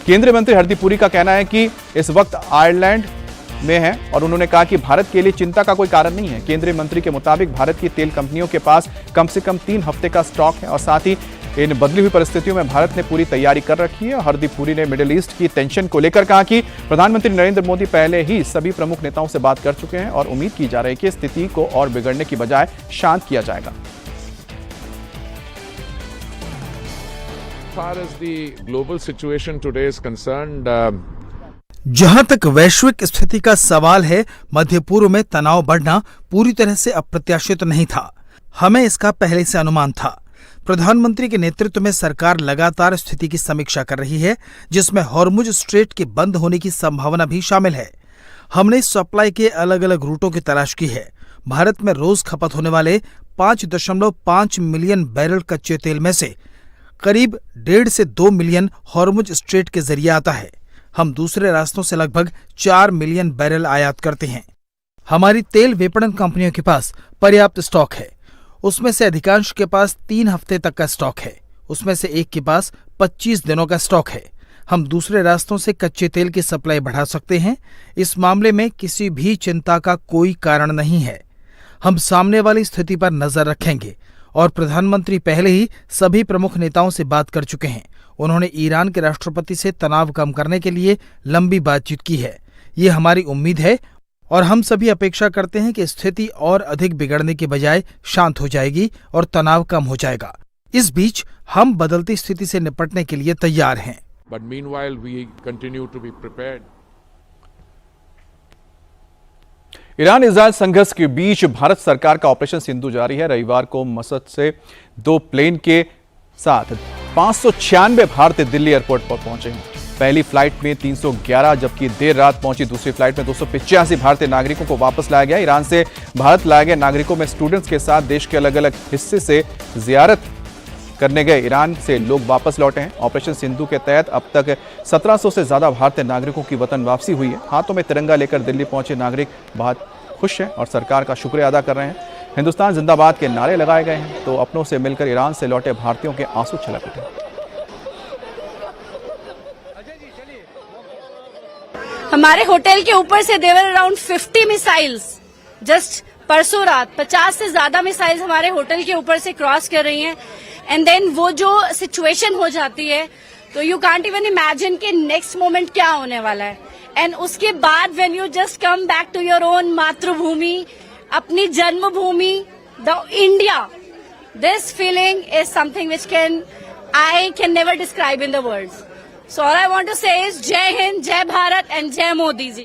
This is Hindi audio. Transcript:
केंद्रीय मंत्री हरदीप पुरी का कहना है कि इस वक्त आयरलैंड में है और उन्होंने कहा कि भारत के लिए चिंता का कोई कारण नहीं है। केंद्रीय मंत्री के मुताबिक भारत की तेल कंपनियों के पास कम से कम 3 हफ्ते का स्टॉक है और साथ ही इन बदली हुई परिस्थितियों में भारत ने पूरी तैयारी कर रखी है। हरदीप पुरी ने मिडिल ईस्ट की टेंशन को लेकर कहा कि प्रधानमंत्री नरेंद्र मोदी पहले ही सभी प्रमुख नेताओं से बात कर चुके हैं और उम्मीद की जा रही है कि स्थिति को और बिगड़ने की बजाय शांत किया जाएगा। जहां तक वैश्विक स्थिति का सवाल है, मध्य पूर्व में तनाव बढ़ना पूरी तरह से अप्रत्याशित नहीं था। हमें इसका पहले से अनुमान था। प्रधानमंत्री के नेतृत्व में सरकार लगातार स्थिति की समीक्षा कर रही है, जिसमें हॉर्मुज स्ट्रेट के बंद होने की संभावना भी शामिल है। हमने सप्लाई के अलग अलग रूटों की तलाश की है। भारत में रोज खपत होने वाले 5.5 मिलियन बैरल कच्चे तेल में से करीब 1.5 से 2 मिलियन हॉर्मुज स्ट्रेट के जरिए आता है। हम दूसरे रास्तों से लगभग 4 मिलियन बैरल आयात करते हैं। हमारी तेल विपणन कंपनियों के पास पर्याप्त स्टॉक है। उसमें से अधिकांश के पास 3 हफ्ते तक का स्टॉक है। उसमें से एक के पास 25 दिनों का स्टॉक है। हम दूसरे रास्तों से कच्चे तेल की सप्लाई बढ़ा सकते हैं। इस मामले में किसी भी चिंता का कोई कारण नहीं है। हम सामने वाली स्थिति पर नजर रखेंगे और प्रधानमंत्री पहले ही सभी प्रमुख नेताओं से बात कर चुके हैं। उन्होंने ईरान के राष्ट्रपति से तनाव कम करने के लिए लंबी बातचीत की है। ये हमारी उम्मीद है और हम सभी अपेक्षा करते हैं कि स्थिति और अधिक बिगड़ने के बजाय शांत हो जाएगी और तनाव कम हो जाएगा। इस बीच हम बदलती स्थिति से निपटने के लिए तैयार हैं। But meanwhile, we continue to be prepared. Iran Israel संघर्ष के बीच भारत सरकार का ऑपरेशन सिंधु जारी है। रविवार को मसद से 2 प्लेन के साथ 596 भारतीय दिल्ली एयरपोर्ट पर पहुंचे हैं। पहली फ्लाइट में 311, जबकि देर रात पहुंची दूसरी फ्लाइट में 285 भारतीय नागरिकों को वापस लाया गया। ईरान से भारत लाए गए नागरिकों में स्टूडेंट्स के साथ देश के अलग अलग हिस्से से जियारत करने गए ईरान से लोग वापस लौटे हैं। ऑपरेशन सिंधु के तहत अब तक 1700 से ज्यादा भारतीय नागरिकों की वतन वापसी हुई है। हाथों में तिरंगा लेकर दिल्ली पहुंचे नागरिक बहुत खुश हैं और सरकार का शुक्रिया अदा कर रहे हैं। हिंदुस्तान जिंदाबाद के नारे लगाए गए हैं तो अपनों से मिलकर ईरान से लौटे भारतीयों के आंसू छलक उठे। हमारे होटल के ऊपर से देवर अराउंड 50 मिसाइल्स जस्ट परसों रात 50 से ज्यादा मिसाइल्स हमारे होटल के ऊपर से क्रॉस कर रही हैं। एंड देन वो जो सिचुएशन हो जाती है तो यू कांट इवन इमेजिन कि नेक्स्ट मोमेंट क्या होने वाला है। एंड उसके बाद when you just come back to your own मातृभूमि, अपनी जन्मभूमि, the India, this feeling is something which I can never describe in the words. So all I want to say is Jai Hind, Jai Bharat and Jai Modi ji.